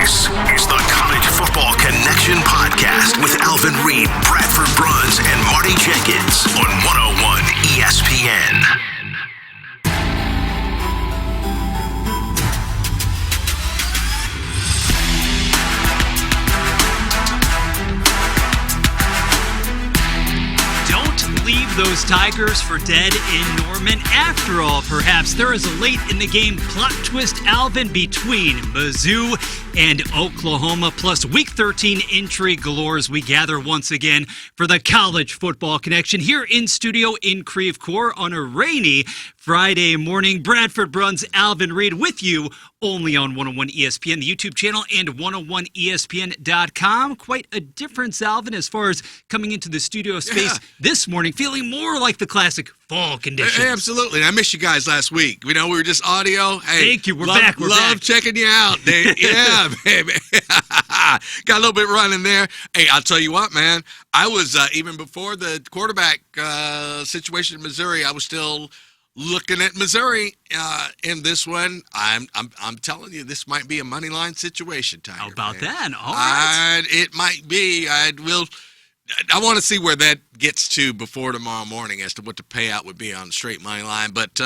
This is the College Football Connection Podcast with Alvin, Reid, Bradford, Bruns, and Marty Jenkins on 101 ESPN. Leave those Tigers for dead in Norman. After all, perhaps there is a late-in-the-game plot twist, Alvin, between Mizzou and Oklahoma, plus Week 13 intrigue galore as we gather once again for the College Football Connection here in studio in Creve Coeur on a rainy Friday morning. Bradford, Bruns, Alvin, Reid with you only on 101 ESPN, the YouTube channel, and 101ESPN.com. Quite a difference, Alvin, as far as coming into the studio space this morning, feeling more like the classic fall conditions. Absolutely. I missed you guys last week. We were just audio. Hey, thank you. We're back. We're back. Love checking you out. Yeah, baby. Got a little bit running there. Hey, I'll tell you what, man. I was, even before the quarterback situation in Missouri, I was still looking at Missouri in this one. I'm telling you, this might be a money line situation, Tiger. How about that? All right. It might be. I want to see where that gets to before tomorrow morning as to what the payout would be on the straight money line. But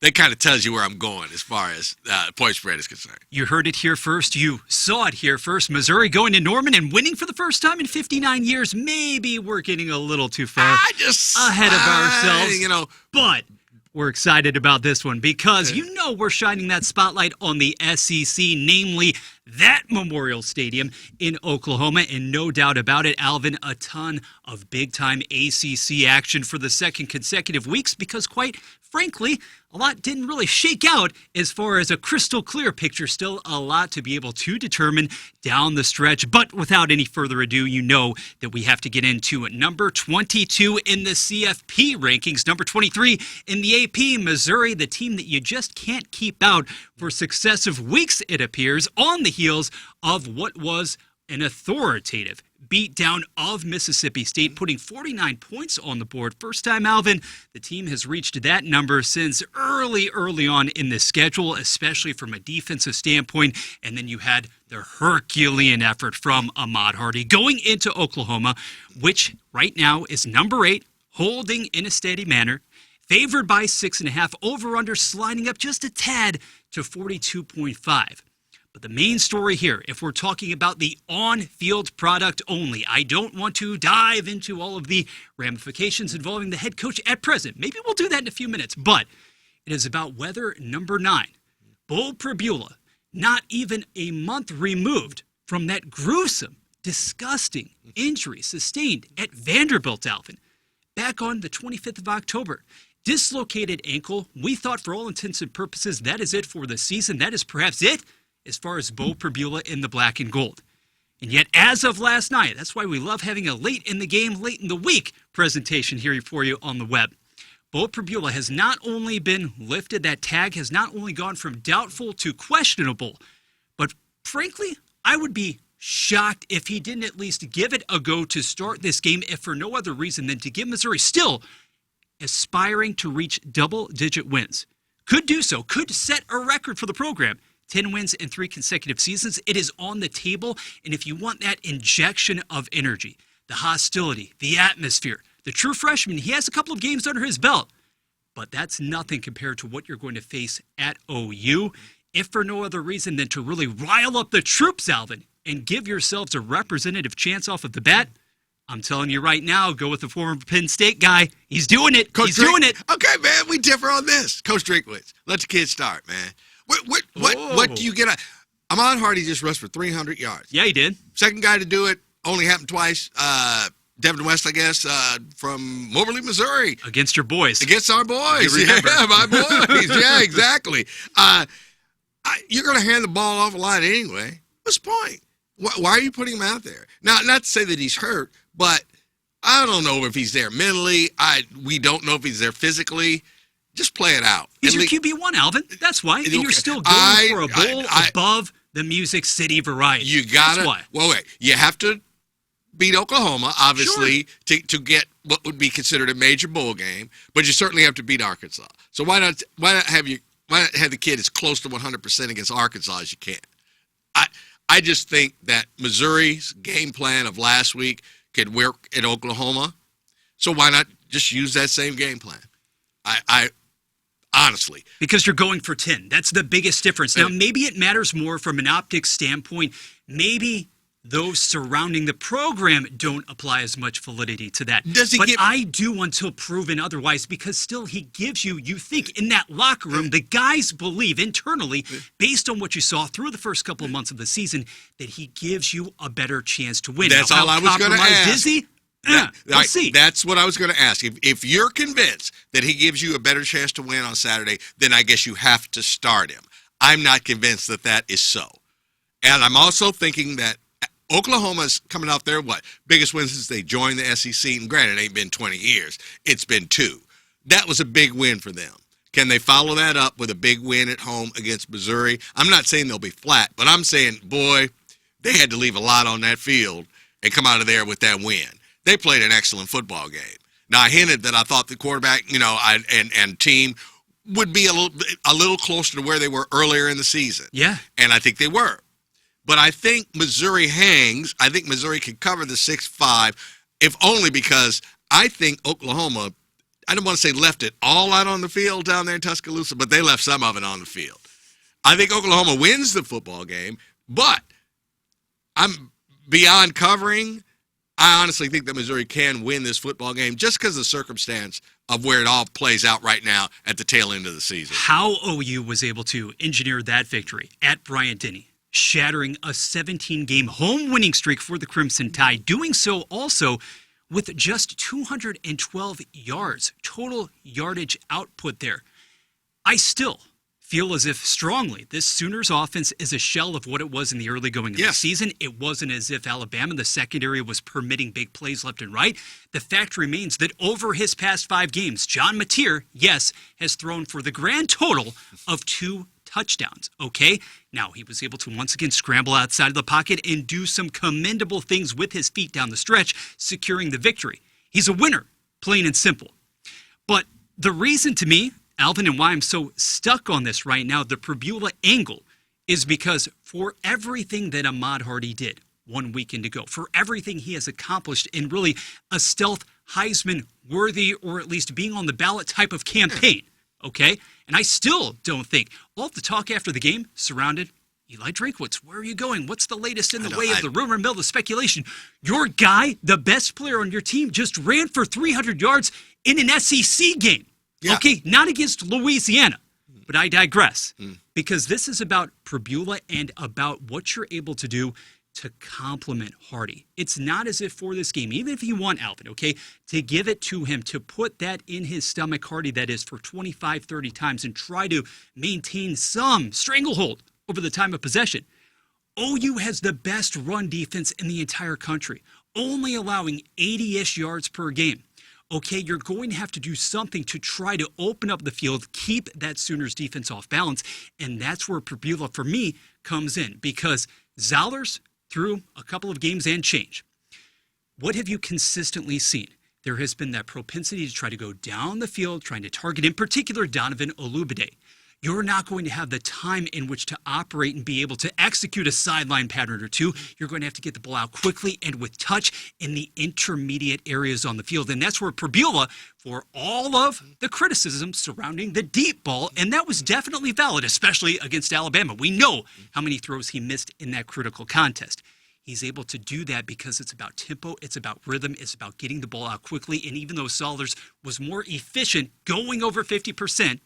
that kind of tells you where I'm going as far as point spread is concerned. You heard it here first. You saw it here first. Missouri going to Norman and winning for the first time in 59 years. Maybe we're getting a little too far ahead of ourselves. But we're excited about this one because we're shining that spotlight on the SEC, namely that Memorial Stadium in Oklahoma. And no doubt about it, Alvin, a ton of big-time ACC action for the second consecutive weeks because, quite frankly, a lot didn't really shake out as far as a crystal clear picture. Still a lot to be able to determine down the stretch. But without any further ado, you know that we have to get into number 22 in the CFP rankings, number 23 in the AP, Missouri, the team that you just can't keep out for successive weeks, it appears, on the heels of what was an authoritative beatdown of Mississippi State, putting 49 points on the board. First time, Alvin, the team has reached that number since early on in the schedule, especially from a defensive standpoint. And then you had the Herculean effort from Ahmad Hardy going into Oklahoma, which right now is number 8, holding in a steady manner, favored by 6.5, over-under sliding up just a tad to 42.5. But the main story here, if we're talking about the on-field product only, I don't want to dive into all of the ramifications involving the head coach at present. Maybe we'll do that in a few minutes. But it is about whether number 9, Beau Pribula, not even a month removed from that gruesome, disgusting injury sustained at Vanderbilt, Alvin, back on the 25th of October. Dislocated ankle. We thought for all intents and purposes that is it for the season. That is perhaps it as far as Beau Pribula in the black and gold. And yet, as of last night, that's why we love having a late in the game, late in the week presentation here for you on the web. Beau Pribula has not only been lifted, that tag has not only gone from doubtful to questionable, but frankly, I would be shocked if he didn't at least give it a go to start this game, if for no other reason than to give Missouri still aspiring to reach double-digit wins. Could do so, could set a record for the program. 10 wins in 3 consecutive seasons. It is on the table. And if you want that injection of energy, the hostility, the atmosphere, the true freshman, he has a couple of games under his belt. But that's nothing compared to what you're going to face at OU, if for no other reason than to really rile up the troops, Alvin, and give yourselves a representative chance off of the bat. I'm telling you right now, go with the former Penn State guy. He's doing it. He's doing it. Okay, man, we differ on this. Coach Drinkwitz, let the kids start, man. What do you get? Ahmad Hardy just rushed for 300 yards. Yeah, he did. Second guy to do it. Only happened twice. Devin West, I guess, from Moberly, Missouri. Against your boys. Against our boys. Yeah, my boys. Yeah, exactly. You're going to hand the ball off a lot anyway. What's the point? Why are you putting him out there? Now, not to say that he's hurt, but I don't know if he's there mentally. We don't know if he's there physically. Just play it out. He's your QB1, Alvin. That's why. And you're still going for a bowl above the Music City variety. You got to. That's why. Well, wait. You have to beat Oklahoma, obviously, to get what would be considered a major bowl game. But you certainly have to beat Arkansas. So why not have the kid as close to 100% against Arkansas as you can? I just think that Missouri's game plan of last week could work at Oklahoma. So why not just use that same game plan? I honestly. Because you're going for 10. That's the biggest difference. Now, maybe it matters more from an optics standpoint. Maybe those surrounding the program don't apply as much validity to that. I do until proven otherwise, because still he gives you think in that locker room, the guys believe internally, based on what you saw through the first couple of months of the season, that he gives you a better chance to win. That's all I was going to ask. Is he? We'll see. That's what I was going to ask. If you're convinced that he gives you a better chance to win on Saturday, then I guess you have to start him. I'm not convinced that that is so. And I'm also thinking that Oklahoma's coming out there, biggest win since they joined the SEC. And granted, it ain't been 20 years. It's been 2. That was a big win for them. Can they follow that up with a big win at home against Missouri? I'm not saying they'll be flat, but I'm saying, boy, they had to leave a lot on that field and come out of there with that win. They played an excellent football game. Now, I hinted that I thought the quarterback, and team would be a little closer to where they were earlier in the season. Yeah. And I think they were. But I think Missouri hangs. I think Missouri can cover the 6-5, if only because I think Oklahoma, I don't want to say left it all out on the field down there in Tuscaloosa, but they left some of it on the field. I think Oklahoma wins the football game, but I'm beyond covering. I honestly think that Missouri can win this football game just because of the circumstance of where it all plays out right now at the tail end of the season. How OU was able to engineer that victory at Bryant-Denny, shattering a 17-game home winning streak for the Crimson Tide, doing so also with just 212 yards, total yardage output there. I still feel as if strongly this Sooners offense is a shell of what it was in the early going of the season. It wasn't as if Alabama, the secondary, was permitting big plays left and right. The fact remains that over his past 5 games, John Mateer, has thrown for the grand total of 2 touchdowns, okay? Now, he was able to once again scramble outside of the pocket and do some commendable things with his feet down the stretch, securing the victory. He's a winner, plain and simple. But the reason to me, Alvin, and why I'm so stuck on this right now, the Pribula angle, is because for everything that Ahmad Hardy did 1 weekend ago, for everything he has accomplished in really a stealth Heisman-worthy, or at least being on the ballot type of campaign, okay? And I still don't think all the talk after the game surrounded Eli Drinkwitz. Where are you going? What's the latest in the way of the rumor mill, the speculation? Your guy, the best player on your team, just ran for 300 yards in an SEC game. Yeah. Okay, not against Louisiana. But I digress. Because this is about Pribula and about what you're able to do to complement Hardy. It's not as if for this game, even if you want Alvin, okay, to give it to him, to put that in his stomach, Hardy, that is, for 25, 30 times and try to maintain some stranglehold over the time of possession. OU has the best run defense in the entire country, only allowing 80-ish yards per game. Okay, you're going to have to do something to try to open up the field, keep that Sooners defense off balance, and that's where Pribula, for me, comes in, because Zollers, through a couple of games and change, what have you consistently seen? There has been that propensity to try to go down the field, trying to target, in particular, Donovan Olubade. You're not going to have the time in which to operate and be able to execute a sideline pattern or two. You're going to have to get the ball out quickly and with touch in the intermediate areas on the field. And that's where Pribula, for all of the criticism surrounding the deep ball, and that was definitely valid, especially against Alabama. We know how many throws he missed in that critical contest. He's able to do that because it's about tempo, it's about rhythm, it's about getting the ball out quickly. And even though Zollers was more efficient, going over 50%,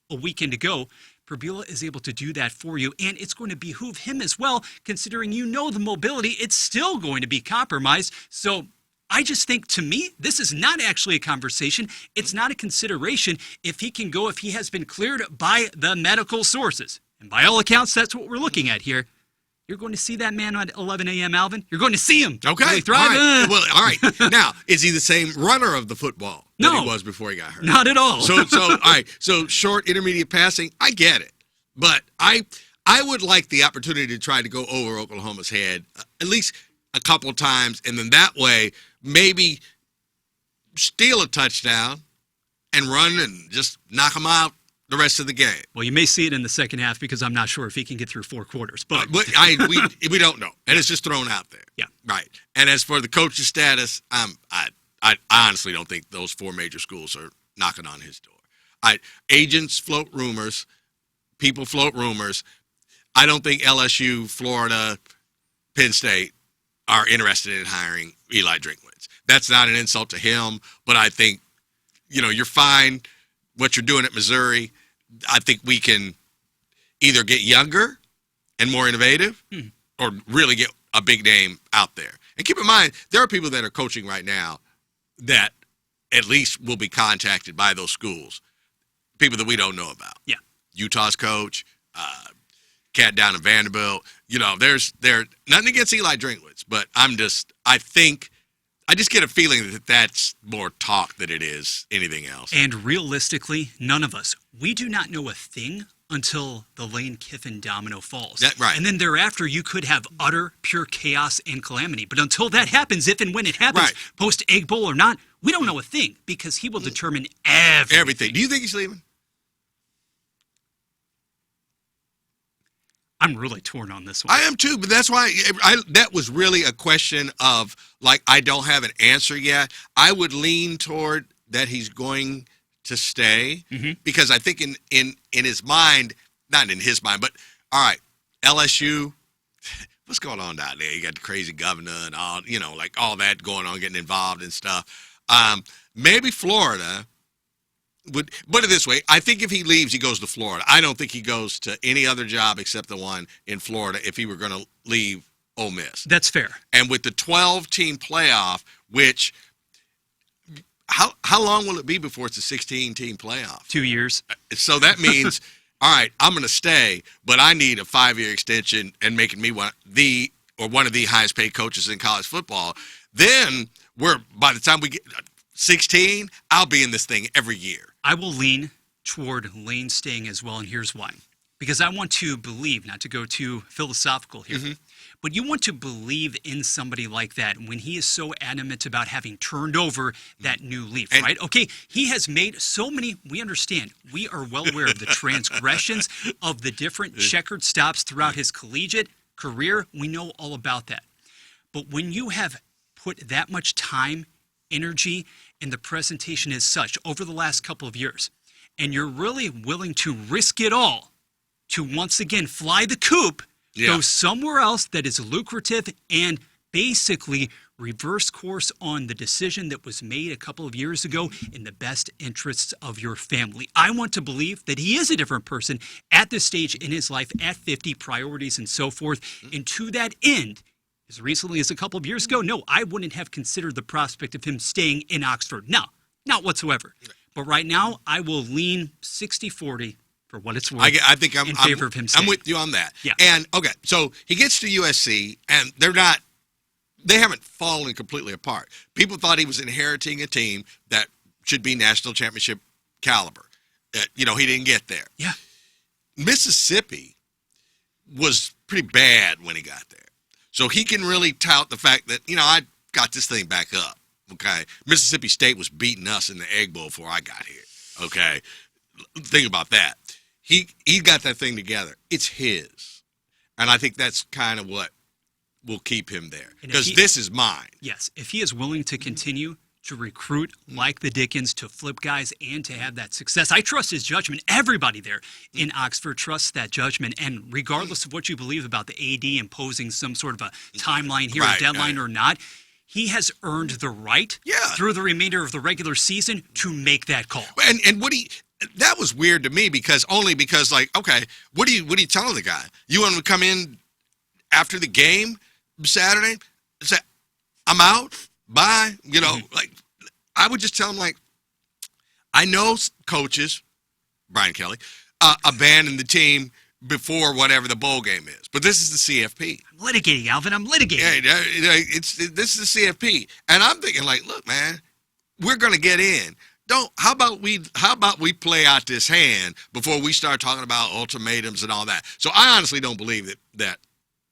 a weekend ago, Pribula is able to do that for you, and it's going to behoove him as well, considering the mobility, it's still going to be compromised. So I just think, to me, this is not actually a conversation. It's not a consideration if he can go, if he has been cleared by the medical sources. And by all accounts, that's what we're looking at here. You're going to see that man at 11 a.m., Alvin. You're going to see him. Okay. Really thrive. All right. Well, all right. Now, is he the same runner of the football that he was before he got hurt? Not at all. So all right. So short, intermediate passing, I get it. But I would like the opportunity to try to go over Oklahoma's head at least a couple of times, and then that way maybe steal a touchdown and run and just knock them out the rest of the game. Well, you may see it in the second half because I'm not sure if he can get through 4 quarters. But we don't know, and it's just thrown out there. Yeah, right. And as for the coach's status, I honestly don't think those 4 major schools are knocking on his door. Agents float rumors, people float rumors. I don't think LSU, Florida, Penn State are interested in hiring Eli Drinkwitz. That's not an insult to him, but I think, you're fine what you're doing at Missouri. I think we can either get younger and more innovative or really get a big name out there. And keep in mind, there are people that are coaching right now that at least will be contacted by those schools, people that we don't know about. Yeah. Utah's coach, cat down in Vanderbilt. There's nothing against Eli Drinkwitz, but I just get a feeling that that's more talk than it is anything else. And realistically, none of us, we do not know a thing until the Lane Kiffin domino falls. Right. And then thereafter, you could have utter, pure chaos and calamity. But until that happens, if and when it happens, right, post-Egg Bowl or not, we don't know a thing because he will determine everything. Do you think he's leaving? I'm really torn on this one. I am too, but that's why that was really a question of, I don't have an answer yet. I would lean toward that he's going to stay because I think in his mind, not in his mind, but all right, LSU, what's going on down there? You got the crazy governor and all, all that going on, getting involved and stuff. Maybe Florida would put it this way. I think if he leaves, he goes to Florida. I don't think he goes to any other job except the one in Florida if he were going to leave Ole Miss. That's fair. And with the 12-team playoff, which how long will it be before it's a 16-team playoff? 2 years. So that means, all right, I'm going to stay, but I need a 5-year extension and making me one of the highest paid coaches in college football. Then by the time we get 16, I'll be in this thing every year. I will lean toward Lane staying as well, and here's why. Because I want to believe, not to go too philosophical here, but you want to believe in somebody like that when he is so adamant about having turned over that new leaf, right? Okay, he has made so many, we understand, we are well aware of the transgressions of the different checkered stops throughout his collegiate career. We know all about that. But when you have put that much time, energy, and the presentation is such over the last couple of years, and you're really willing to risk it all to once again fly the coop, go somewhere else that is lucrative, and basically reverse course on the decision that was made a couple of years ago in the best interests of your family. I want to believe that he is a different person at this stage in his life, at 50, priorities and so forth, and to that end, as recently as a couple of years ago, no, I wouldn't have considered the prospect of him staying in Oxford. No, not whatsoever. But right now, I will lean 60-40 for what it's worth. I think I'm in favor of him staying. I'm with you on that. Yeah. And, okay, so he gets to USC, and they haven't fallen completely apart. People thought he was inheriting a team that should be national championship caliber. He didn't get there. Yeah. Mississippi was pretty bad when he got there. So he can really tout the fact that, I got this thing back up, okay? Mississippi State was beating us in the Egg Bowl before I got here, okay? Think about that. He got that thing together. It's his. And I think that's kind of what will keep him there. Because this is mine. Yes. If he is willing to continue to recruit like the Dickens, to flip guys, and to have that success, I trust his judgment. Everybody there in Oxford trusts that judgment. And regardless of what you believe about the AD imposing some sort of a timeline here, a deadline or not, he has earned the right through the remainder of the regular season to make that call. And that was weird to me because okay, what are you telling the guy? You want him to come in after the game Saturday? Say, I'm out. Bye. I would just tell him, I know coaches, Brian Kelly, abandon the team before whatever the bowl game is. But this is the CFP. I'm litigating, Alvin. I'm litigating. This is the CFP. And I'm thinking, look, man, we're going to get in. How about we play out this hand before we start talking about ultimatums and all that? So I honestly don't believe that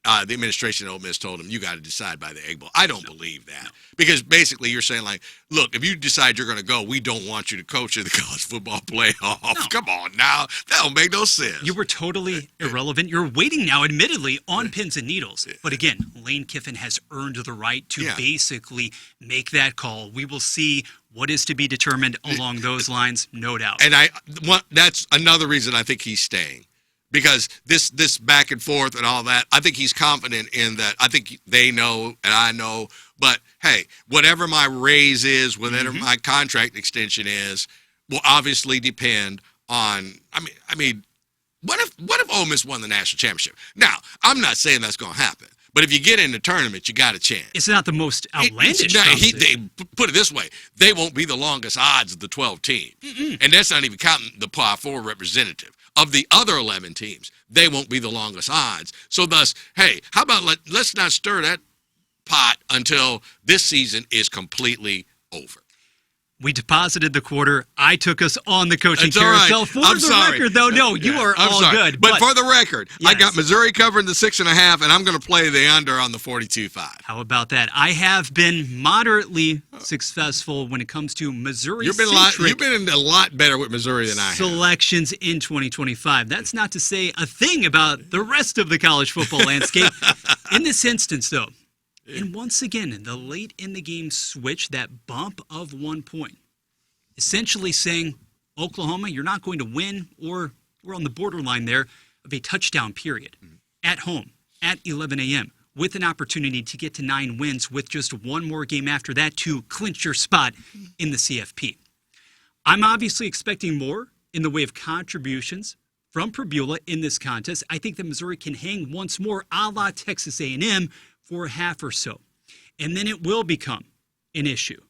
the administration at Ole Miss told him, you got to decide by the Egg Bowl. I don't believe that. Because basically you're saying, like, look, if you decide you're going to go, we don't want you to coach in the college football playoff. No. Come on now. That don't make no sense. You were totally irrelevant. You're waiting now, admittedly, on pins and needles. But again, Lane Kiffin has earned the right to basically make that call. We will see what is to be determined along those lines, no doubt. And that's another reason I think he's staying. Because this back and forth and all that, I think he's confident in that. I think they know and I know. But, hey, whatever my raise is, whatever my contract extension is, will obviously depend on – I mean, what if Ole Miss won the national championship? Now, I'm not saying that's going to happen. But if you get in the tournament, you got a chance. It's not the most outlandish. They put it this way. They won't be the longest odds of the 12 teams. And that's not even counting the Power 4 representative. Of the other 11 teams, they won't be the longest odds. So thus, hey, how about let's not stir that pot until this season is completely over. We deposited the quarter. I took us on the coaching carousel. Right. For the record, though, no, you are all good. But for the record, I got Missouri covering the 6.5, and I'm going to play the under on the 42.5. How about that? I have been moderately successful when it comes to Missouri. You've been a lot better with Missouri than I have. Selections in 2025. That's not to say a thing about the rest of the college football landscape. In this instance, though, and once again, the late in the game switch, that bump of 1 point, essentially saying, Oklahoma, you're not going to win, or we're on the borderline there of a touchdown period at home at 11 a.m. with an opportunity to get to 9 wins with just one more game after that to clinch your spot in the CFP. I'm obviously expecting more in the way of contributions from Pribula in this contest. I think that Missouri can hang once more a la Texas A&M for a half or so. And then it will become an issue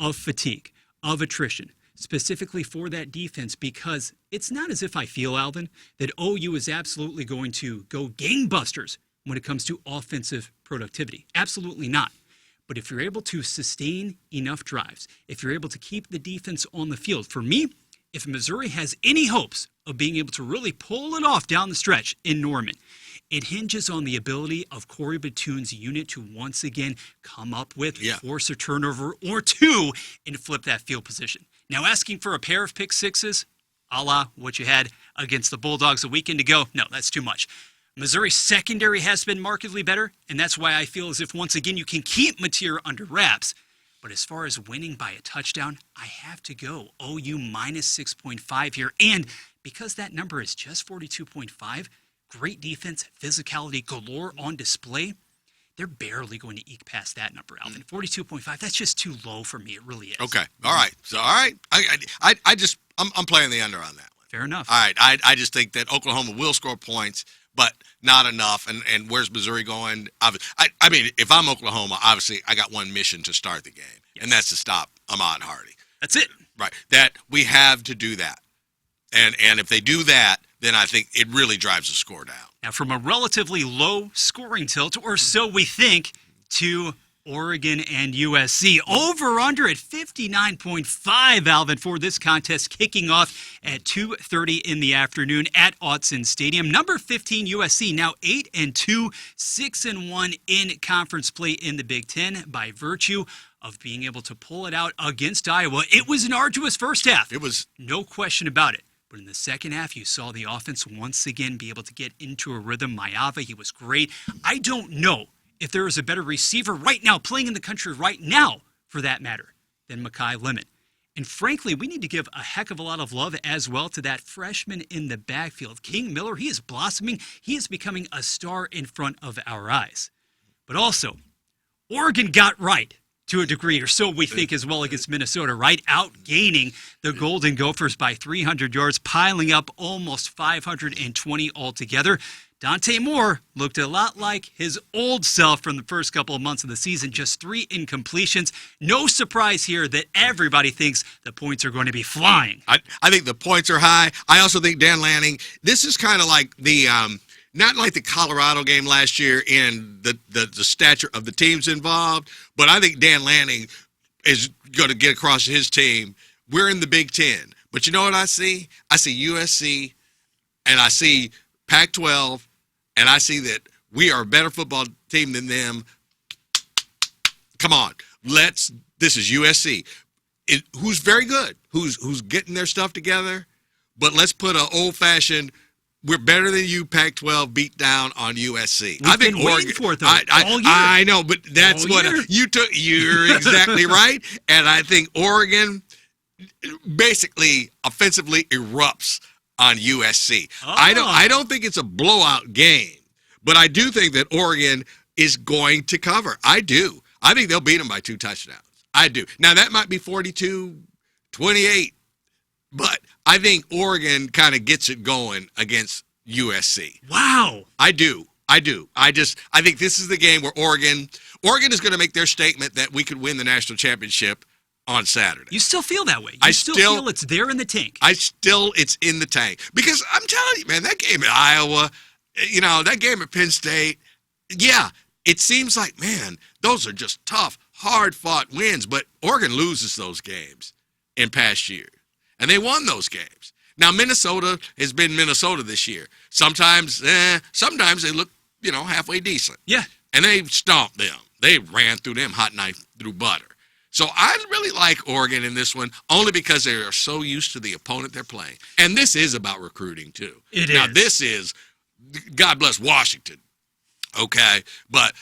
of fatigue, of attrition, specifically for that defense, because it's not as if I feel, Alvin, that OU is absolutely going to go gangbusters when it comes to offensive productivity. Absolutely not. But if you're able to sustain enough drives, if you're able to keep the defense on the field, for me, if Missouri has any hopes of being able to really pull it off down the stretch in Norman, it hinges on the ability of Corey Batoon's unit to once again come up with, force a turnover or two, and flip that field position. Now, asking for a pair of pick sixes, a la what you had against the Bulldogs a weekend ago, no, that's too much. Missouri's secondary has been markedly better, and that's why I feel as if, once again, you can keep Mateer under wraps. But as far as winning by a touchdown, I have to go OU minus 6.5 here. And because that number is just 42.5, great defense, physicality galore on display, they're barely going to eke past that number, Alvin. 42.5, that's just too low for me. It really is. Okay. All right. So, all right. I'm playing the under on that one. Fair enough. All right. I just think that Oklahoma will score points, but not enough. And where's Missouri going? I mean, if I'm Oklahoma, obviously I got one mission to start the game, and that's to stop Ahmad Hardy. That's it. Right. That we have to do that. And if they do that, then I think it really drives the score down. Now, from a relatively low scoring tilt, or so we think, to Oregon and USC. Over-under at 59.5, Alvin, for this contest, kicking off at 2:30 in the afternoon at Autzen Stadium. Number 15, USC, now 8-2, 6-1 in conference play in the Big Ten by virtue of being able to pull it out against Iowa. It was an arduous first half. It was. No question about it. But in the second half, you saw the offense once again be able to get into a rhythm. Mayava, he was great. I don't know if there is a better receiver right now, playing in the country right now, for that matter, than Mekhi Lemon. And frankly, we need to give a heck of a lot of love as well to that freshman in the backfield. King Miller, he is blossoming. He is becoming a star in front of our eyes. But also, Oregon got right to a degree, or so we think, as well, against Minnesota, right? Outgaining the Golden Gophers by 300 yards, piling up almost 520 altogether. Dante Moore looked a lot like his old self from the first couple of months of the season, just 3 incompletions. No surprise here that everybody thinks the points are going to be flying. I think the points are high. I also think Dan Lanning, this is kind of like the not like the Colorado game last year in the stature of the teams involved, but I think Dan Lanning is going to get across to his team. We're in the Big Ten. But you know what I see? I see USC, and I see Pac-12, and I see that We are a better football team than them. Come on. This is USC. Who's very good, who's getting their stuff together, but let's put an old-fashioned, we're better than you, Pac-12 beat down on USC. I think Oregon for it, though, all year. I know, but that's all what year. You're exactly right, and I think Oregon basically offensively erupts on USC. Oh. I don't think it's a blowout game, but I do think that Oregon is going to cover. I do. I think they'll beat them by 2 touchdowns. I do. Now, that might be 42-28, but I think Oregon kind of gets it going against USC. Wow. I do. I think this is the game where Oregon is going to make their statement that we could win the national championship on Saturday. You still feel that way? I still feel it's there in the tank? It's in the tank. Because I'm telling you, man, that game at Iowa, that game at Penn State, yeah, it seems like, man, those are just tough, hard-fought wins, but Oregon loses those games in past years, and they won those games. Now, Minnesota has been Minnesota this year. Sometimes they look, halfway decent. Yeah. And they stomped them. They ran through them hot knife through butter. So I really like Oregon in this one, only because they are so used to the opponent they're playing. And this is about recruiting, too. Now, this is, God bless Washington. Okay, but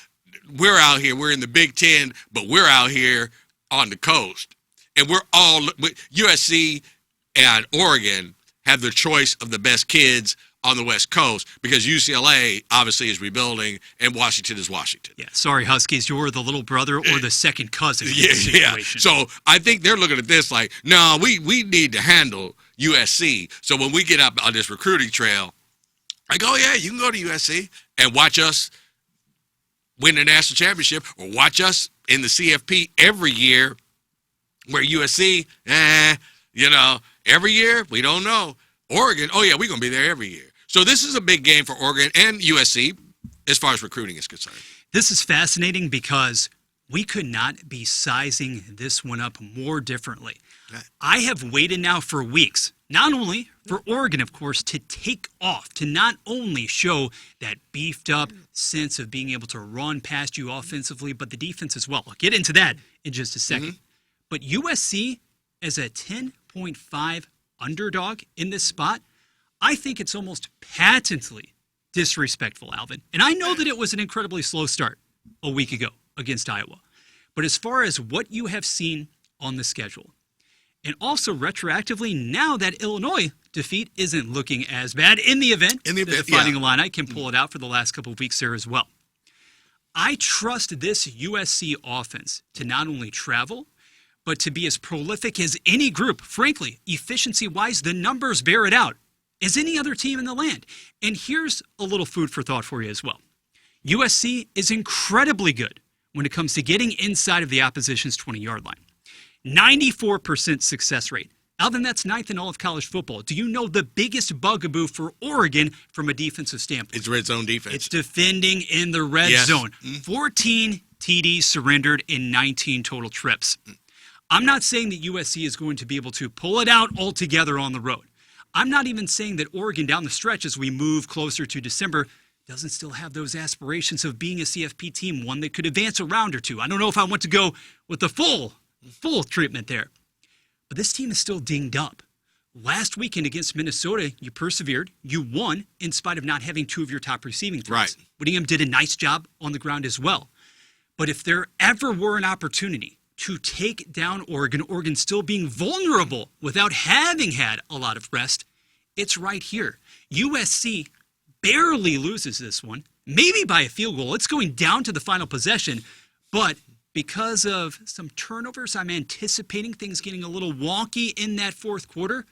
we're out here. We're in the Big Ten, but we're out here on the coast. And USC and Oregon have the choice of the best kids on the West Coast because UCLA obviously is rebuilding and Washington is Washington. Yeah, sorry, Huskies. You're the little brother or the second cousin in this situation. So I think they're looking at this like, no, we need to handle USC. So when we get up on this recruiting trail, I go, yeah, you can go to USC and watch us win the national championship or watch us in the CFP every year where USC, every year, we don't know. Oregon, oh, yeah, we're going to be there every year. So this is a big game for Oregon and USC as far as recruiting is concerned. This is fascinating because we could not be sizing this one up more differently. Right. I have waited now for weeks, not only for Oregon, of course, to take off, to not only show that beefed up sense of being able to run past you offensively, but the defense as well. I'll get into that in just a second. Mm-hmm. But USC as a 10.5 underdog in this spot, I think it's almost patently disrespectful, Alvin. And I know that it was an incredibly slow start a week ago against Iowa. But as far as what you have seen on the schedule, and also retroactively, now that Illinois defeat isn't looking as bad in the event that Fighting Illini can pull it out for the last couple of weeks there as well. I trust this USC offense to not only travel, but to be as prolific as any group. Frankly, efficiency-wise, the numbers bear it out, as any other team in the land. And here's a little food for thought for you as well. USC is incredibly good when it comes to getting inside of the opposition's 20-yard line. 94% success rate. Alvin, that's 9th in all of college football. Do you know the biggest bugaboo for Oregon from a defensive standpoint? It's red zone defense. It's defending in the red zone. 14 TDs surrendered in 19 total trips. I'm not saying that USC is going to be able to pull it out altogether on the road. I'm not even saying that Oregon down the stretch as we move closer to December doesn't still have those aspirations of being a CFP team, one that could advance a round or two. I don't know if I want to go with the full treatment there. But this team is still dinged up. Last weekend against Minnesota, you persevered. You won in spite of not having 2 of your top receiving threats. Right. Whittingham did a nice job on the ground as well. But if there ever were an opportunity to take down Oregon still being vulnerable without having had a lot of rest, it's right here. USC barely loses this one, maybe by a field goal. It's going down to the final possession, but because of some turnovers, I'm anticipating things getting a little wonky in that fourth quarter.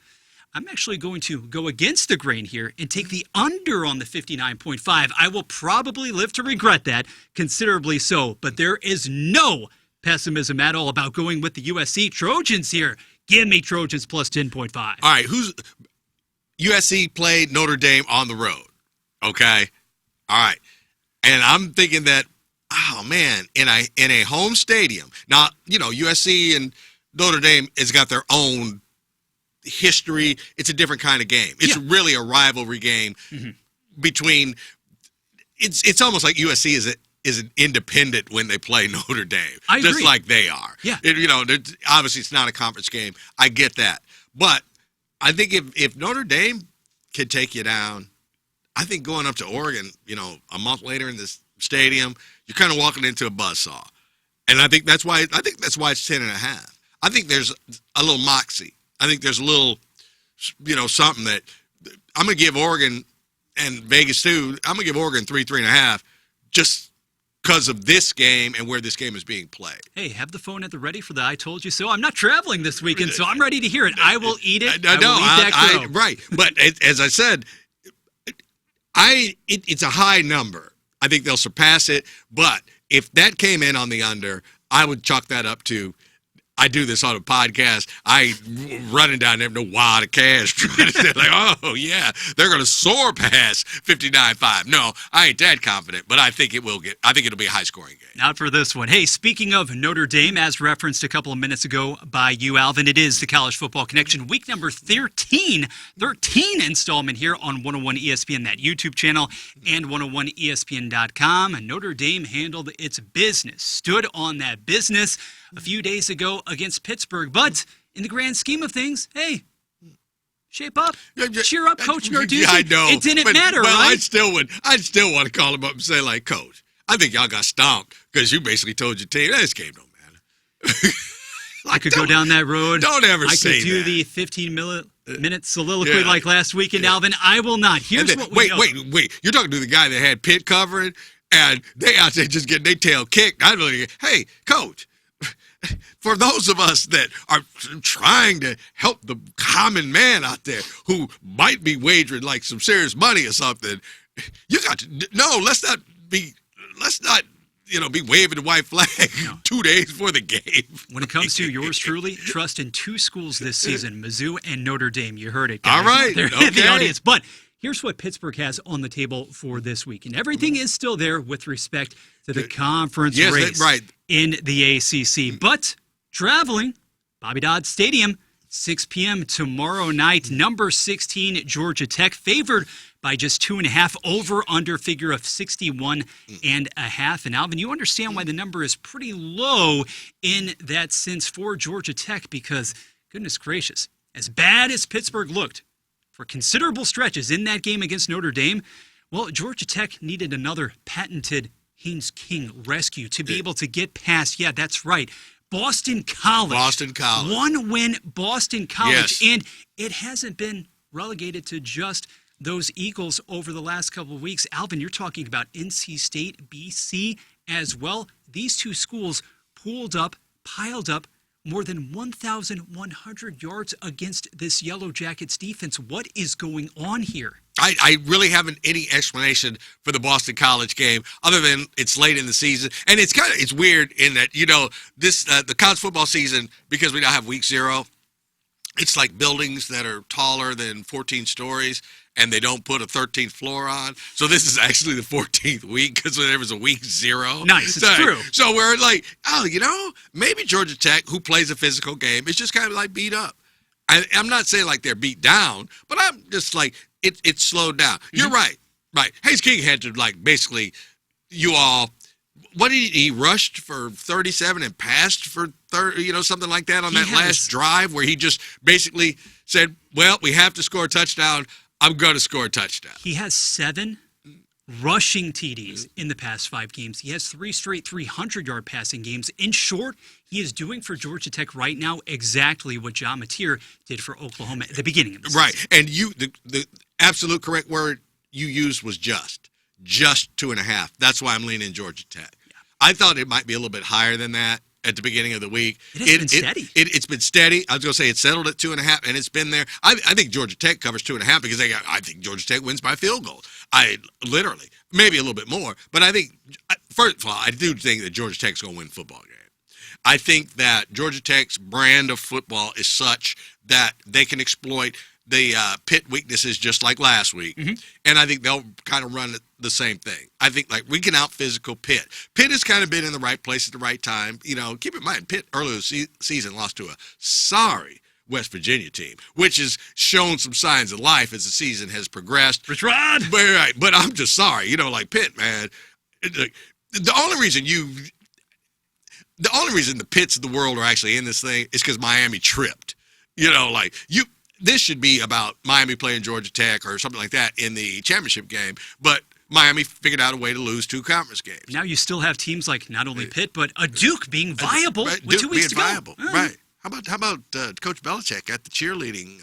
I'm actually going to go against the grain here and take the under on the 59.5. I will probably live to regret that, considerably so, but there is no pessimism at all about going with the USC Trojans here. Give me Trojans plus 10.5. All right, USC played Notre Dame on the road, okay? All right, and I'm thinking that, oh, man, in a home stadium. Now, USC and Notre Dame has got their own history. It's a different kind of game. It's really a rivalry game between it's almost like USC is an independent when they play Notre Dame, I agree. just like they are. Yeah. Obviously it's not a conference game. I get that, but I think if Notre Dame can take you down, I think going up to Oregon, a month later in this stadium, you're kind of walking into a buzzsaw. And I think that's why it's 10.5. I think there's a little moxie. I think there's a little, something that I'm going to give Oregon and Vegas too. I'm going to give Oregon 3.5, just because of this game and where this game is being played. Hey, have the phone at the ready for the I told you so. I'm not traveling this weekend, so I'm ready to hear it. I will eat it. Right. But as I said, it's a high number. I think they'll surpass it. But if that came in on the under, I would chalk that up to, I do this on a podcast. I running down there with a wad of cash trying to say oh yeah, they're going to soar past 59.5. No, I ain't that confident, but I think it'll be a high scoring game. Not for this one. Hey, speaking of Notre Dame, as referenced a couple of minutes ago by you, Alvin, it is the College Football Connection, week number 13 installment here on 101 ESPN, that YouTube channel, and 101ESPN.com. And Notre Dame handled its business, stood on that business a few days ago against Pittsburgh. But in the grand scheme of things, hey, shape up. Cheer up, Coach Narduzzi. Yeah, I know. It didn't matter, right? I'd still want to call him up and say, Coach, I think y'all got stomped because you basically told your team, this game don't matter. I could go down that road. Don't ever say that. I could do the 15-minute soliloquy like last weekend, Alvin. I will not. Here's what we know. Wait. You're talking to the guy that had Pitt covering, and they out there just getting their tail kicked. Hey, Coach, for those of us that are trying to help the common man out there who might be wagering like some serious money or something, you got to let's not be waving the white flag 2 days before the game. When it comes to yours truly, trust in two schools this season, Mizzou and Notre Dame. You heard it, guys. All right. They're okay. the audience. But here's what Pittsburgh has on the table for this week. And everything is still there with respect to the conference race in the ACC. But traveling, Bobby Dodd Stadium, 6 p.m. tomorrow night. Number 16, Georgia Tech, favored by just 2.5, over-under figure of 61.5. And Alvin, you understand why the number is pretty low in that sense for Georgia Tech, because, goodness gracious, as bad as Pittsburgh looked for considerable stretches in that game against Notre Dame, well, Georgia Tech needed another patented Haynes King rescue to be able to get past, that's right, Boston College. One win, Boston College. Yes. And it hasn't been relegated to just those Eagles over the last couple of weeks. Alvin, you're talking about NC State, BC as well. These two schools piled up more than 1,100 yards against this Yellow Jackets defense. What is going on here? I really haven't any explanation for the Boston College game other than it's late in the season. And it's weird in that, this the college football season, because we now have week 0, it's like buildings that are taller than 14 stories, and they don't put a 13th floor on. So this is actually the 14th week because there was a week 0. Nice, it's true. So we're like, maybe Georgia Tech, who plays a physical game, is just kind of like beat up. I'm not saying like they're beat down, but I'm just like, it slowed down. Mm-hmm. You're right. Haynes King had to basically, what did he rushed for 37 and passed for 30, something like that on that last drive where he just basically said, well, we have to score a touchdown. I'm going to score a touchdown. He has 7 rushing TDs in the past 5 games. He has 3 straight 300-yard passing games. In short, he is doing for Georgia Tech right now exactly what John Mateer did for Oklahoma at the beginning of the season. Right, and the absolute correct word you used was just 2.5. That's why I'm leaning Georgia Tech. Yeah. I thought it might be a little bit higher than that at the beginning of the week. It has been steady. It's been steady. I was going to say it settled at 2.5, and it's been there. I think Georgia Tech covers 2.5 because I think Georgia Tech wins by field goal. Literally, maybe a little bit more. But I think, first of all, I do think that Georgia Tech's going to win the football game. I think that Georgia Tech's brand of football is such that they can exploit the Pitt weaknesses just like last week. Mm-hmm. And I think they'll kind of run the same thing. I think we can out-physical Pitt. Pitt has kind of been in the right place at the right time. Keep in mind, Pitt earlier this season lost to a sorry West Virginia team, which has shown some signs of life as the season has progressed. Rich Rod! But I'm just sorry, like Pitt, man. The only reason the Pitts of the world are actually in this thing is because Miami tripped. This should be about Miami playing Georgia Tech or something like that in the championship game, but Miami figured out a way to lose 2 conference games. Now you still have teams like not only Pitt, but a Duke being viable with Duke 2 weeks to viable. go. Right. How about Coach Belichick at the cheerleading,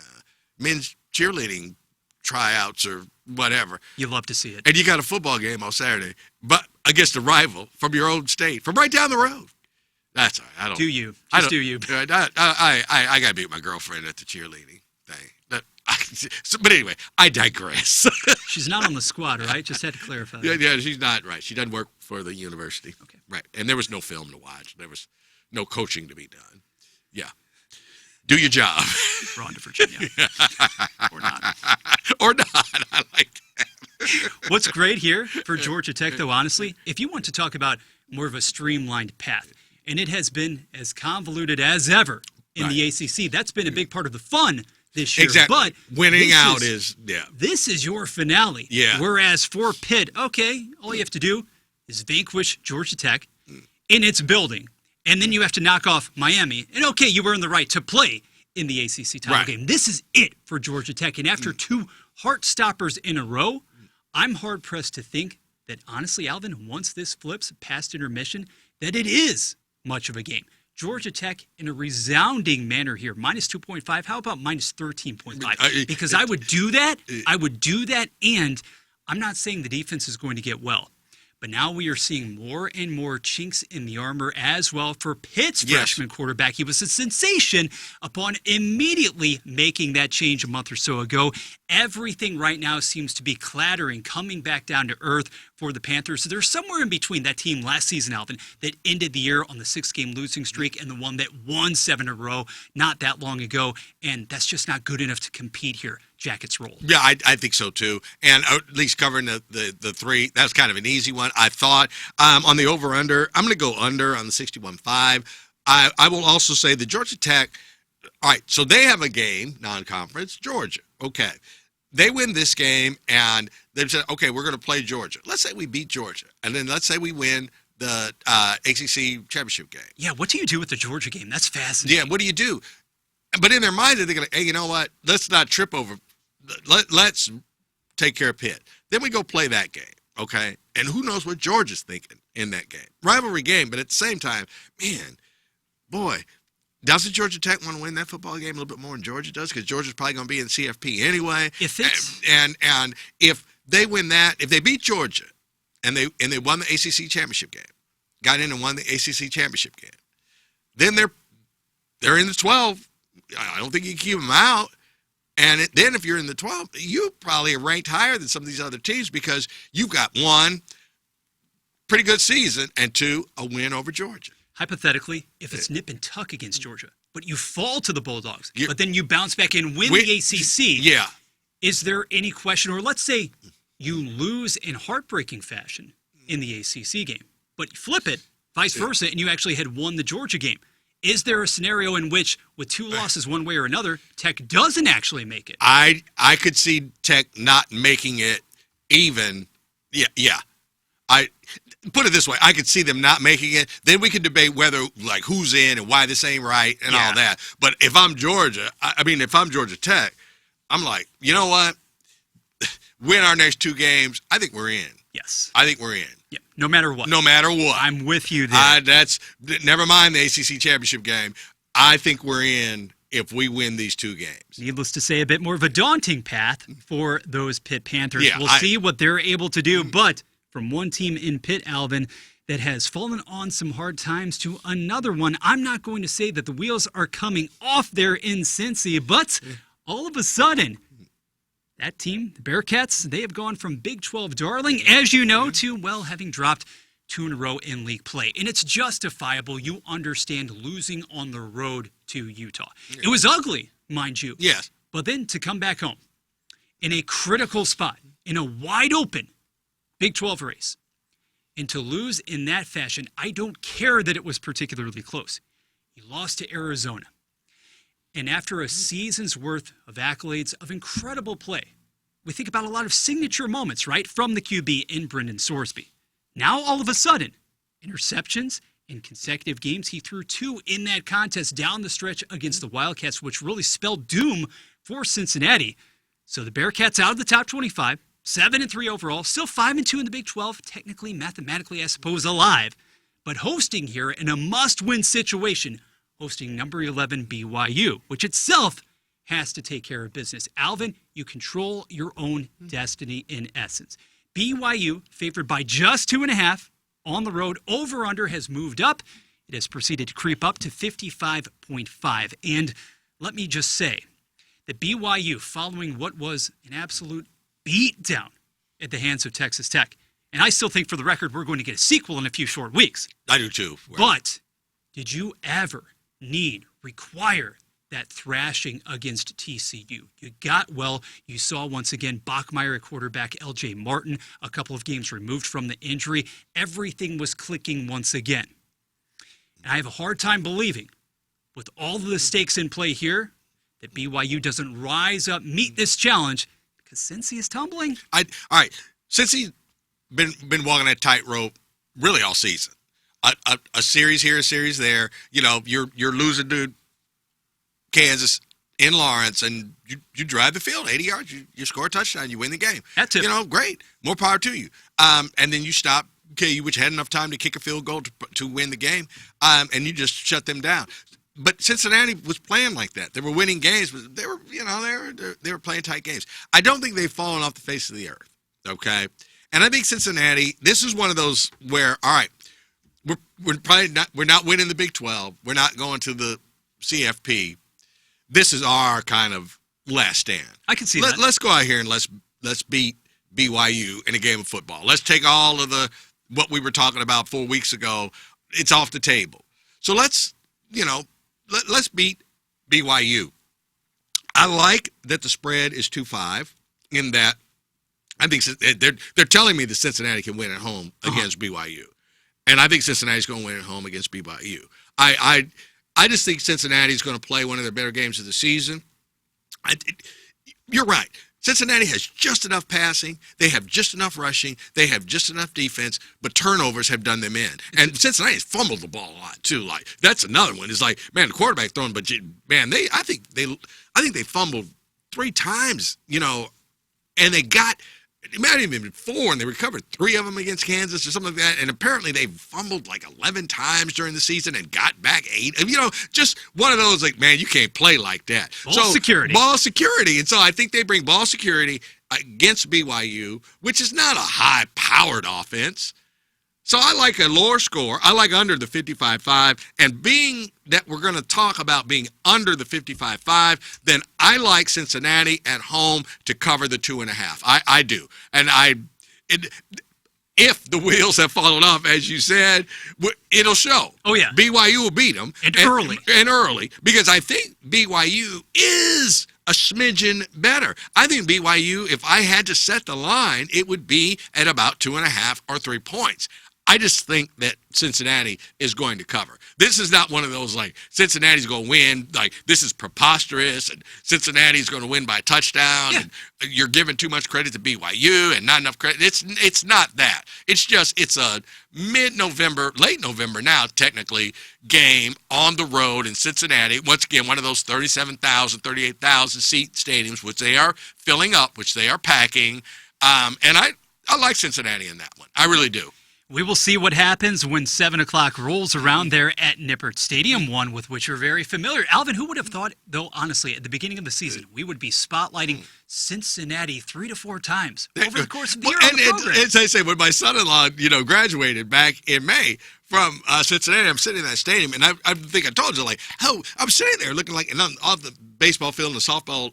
men's cheerleading tryouts or whatever? You love to see it. And you got a football game on Saturday, but against a rival from your own state, from right down the road. That's all right. Do you? I got to beat my girlfriend at the cheerleading thing. But anyway, I digress. She's not on the squad, right? Just had to clarify. Yeah, she's not, right. She doesn't work for the university. Okay. Right. And there was no film to watch. There was no coaching to be done. Yeah. Do your job. We're on to Virginia. Or not. Or not. I like that. What's great here for Georgia Tech, though, honestly, if you want to talk about more of a streamlined path, and it has been as convoluted as ever in the ACC, that's been a big part of the fun this year. Exactly. But winning out is. This is your finale. Yeah. Whereas for Pitt, okay, all you have to do is vanquish Georgia Tech in its building, and then you have to knock off Miami. And okay, you earn the right to play in the ACC title game. This is it for Georgia Tech. And after 2 heart stoppers in a row, I'm hard pressed to think that honestly, Alvin, once this flips past intermission, that it is much of a game. Georgia Tech in a resounding manner here, minus 2.5. How about minus 13.5? Because I would do that. And I'm not saying the defense is going to get well. But now we are seeing more and more chinks in the armor as well for Pitt's freshman quarterback. He was a sensation upon immediately making that change a month or so ago. Everything right now seems to be clattering, coming back down to earth for the Panthers. So they're somewhere in between that team last season, Alvin, that ended the year on the 6-game losing streak and the one that won 7 in a row not that long ago. And that's just not good enough to compete here. Jackets roll. Yeah, I think so too. And at least covering the 3, that's kind of an easy one. I thought on the over-under, I'm going to go under on the 61.5. I will also say the Georgia Tech, all right, so they have a game, non-conference, Georgia. Okay. They win this game, and they said, okay, we're going to play Georgia. Let's say we beat Georgia, and then let's say we win the ACC championship game. Yeah, what do you do with the Georgia game? That's fascinating. Yeah, what do you do? But in their mind, they're going to, hey, you know what? Let's not trip over. Let's take care of Pitt. Then we go play that game, okay? And who knows what Georgia's thinking in that game. Rivalry game, but at the same time, man, boy, doesn't Georgia Tech want to win that football game a little bit more than Georgia does? Because Georgia's probably going to be in CFP anyway. If it's and if they win that, if they beat Georgia and they won the ACC championship game, got in and won the ACC championship game, then they're in the 12. I don't think you can keep them out. And then if you're in the 12, you probably are ranked higher than some of these other teams because you've got 1, pretty good season, and 2, a win over Georgia. Hypothetically, if it's nip and tuck against Georgia, but you fall to the Bulldogs, but then you bounce back and win the ACC, is there any question, or let's say you lose in heartbreaking fashion in the ACC game, but you flip it, vice versa, and you actually had won the Georgia game. Is there a scenario in which, with 2 losses one way or another, Tech doesn't actually make it? I could see Tech not making it even. Yeah. I put it this way. I could see them not making it. Then we could debate whether, like, who's in and why this ain't right and all that. But if I'm Georgia, if I'm Georgia Tech, I'm like, you know what? Win our next 2 games. I think we're in. Yes. I think we're in. Yeah. No matter what. No matter what. I'm with you there. Never mind the ACC championship game. I think we're in if we win these 2 games. Needless to say, a bit more of a daunting path for those Pitt Panthers. Yeah, we'll see what they're able to do. But from one team in Pitt, Alvin, that has fallen on some hard times to another one, I'm not going to say that the wheels are coming off there in Cincy, but all of a sudden, that team, the Bearcats, they have gone from Big 12 darling, as you know, to, well, having dropped 2 in a row in league play. And it's justifiable. You understand losing on the road to Utah. It was ugly, mind you. Yes. But then to come back home in a critical spot, in a wide open Big 12 race, and to lose in that fashion, I don't care that it was particularly close. You lost to Arizona. And after a season's worth of accolades of incredible play, we think about a lot of signature moments, right, from the QB in Brendan Sorsby. Now, all of a sudden, interceptions in consecutive games. He threw 2 in that contest down the stretch against the Wildcats, which really spelled doom for Cincinnati. So the Bearcats out of the top 25, 7-3 overall, still 5-2 in the Big 12, technically, mathematically, I suppose, alive, but hosting here in a must-win situation, hosting number 11 BYU, which itself has to take care of business. Alvin, you control your own destiny in essence. BYU favored by just 2.5 on the road. Over-under has moved up. It has proceeded to creep up to 55.5. And let me just say that BYU, following what was an absolute beatdown at the hands of Texas Tech, and I still think, for the record, we're going to get a sequel in a few short weeks. I do too. But did you ever require that thrashing against TCU? You got, well, you saw once again Bachmeier at quarterback, LJ Martin, a couple of games removed from the injury. Everything was clicking once again. And I have a hard time believing, with all of the stakes in play here, that BYU doesn't rise up, meet this challenge, because Cincy is tumbling. All right, Cincy's been walking that tightrope really all season. A series here, a series there. You know, you're losing to Kansas in Lawrence, and you drive the field 80 yards, you score a touchdown, you win the game. That's it. You know, great. More power to you. And then you stop KU, which had enough time to kick a field goal to win the game, and you just shut them down. But Cincinnati was playing like that. They were winning games, but they were playing tight games. I don't think they've fallen off the face of the earth. Okay, and I think Cincinnati. This is one of those where, all right, we're not winning the Big 12. We're not going to the CFP. This is our kind of last stand. I can see that. Let's go out here and let's beat BYU in a game of football. Let's take all of what we were talking about 4 weeks ago. It's off the table. So let's beat BYU. I like that the spread is 2-5 in that I think they're telling me that Cincinnati can win at home against BYU. And I think Cincinnati's going to win at home against BYU. I just think Cincinnati's going to play one of their better games of the season. You're right. Cincinnati has just enough passing. They have just enough rushing. They have just enough defense, but turnovers have done them in. And Cincinnati has fumbled the ball a lot too. Like, that's another one. It's like, man, the quarterback throwing, but man, I think they fumbled 3 times, and they got. It might have even been 4, and they recovered 3 of them against Kansas or something like that. And apparently they fumbled like 11 times during the season and got back 8. Just one of those, like, man, you can't play like that. Ball security. And so I think they bring ball security against BYU, which is not a high-powered offense. So I like a lower score. I like under the 55.5. And being that we're going to talk about being under the 55.5, then I like Cincinnati at home to cover the 2.5. I do. And if the wheels have fallen off, as you said, it'll show. Oh, yeah. BYU will beat them. And early. Because I think BYU is a smidgen better. I think BYU, if I had to set the line, it would be at about 2.5 or 3 points. I just think that Cincinnati is going to cover. This is not one of those, like, Cincinnati's going to win, like, this is preposterous, and Cincinnati's going to win by a touchdown, and you're giving too much credit to BYU and not enough credit. It's not that. It's a mid-November, late November now, technically, game on the road in Cincinnati. Once again, one of those 37,000, 38,000 seat stadiums, which they are filling up, which they are packing. And I like Cincinnati in that one. I really do. We will see what happens when 7 o'clock rolls around there at Nippert Stadium, one with which you're very familiar. Alvin, who would have thought, though, honestly, at the beginning of the season, we would be spotlighting Cincinnati 3 to 4 times over the course of the year on the program? As I say, when my son-in-law, graduated back in May from Cincinnati, I'm sitting in that stadium, and I think I told you, like, I'm sitting there looking like, and on the baseball field and the softball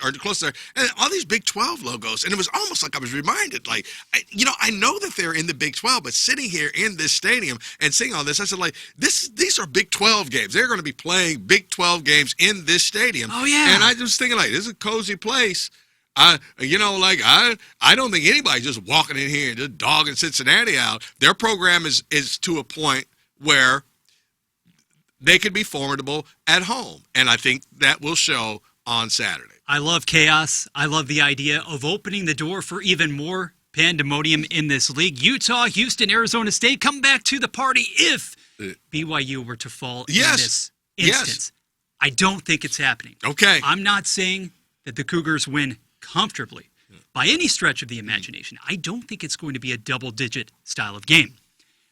or close there, and all these Big 12 logos, and it was almost like I was reminded, like, I know that they're in the Big 12, but sitting here in this stadium and seeing all this, I said, like, these are Big 12 games. They're going to be playing Big 12 games in this stadium. Oh, yeah. And I was thinking, like, this is a cozy place. I don't think anybody's just walking in here and just dogging Cincinnati out. Their program is to a point where they could be formidable at home. And I think that will show on Saturday. I love chaos. I love the idea of opening the door for even more pandemonium in this league. Utah, Houston, Arizona State come back to the party if BYU were to fall in this instance. I don't think it's happening. Okay. I'm not saying that the Cougars win comfortably by any stretch of the imagination. I don't think it's going to be a double-digit style of game.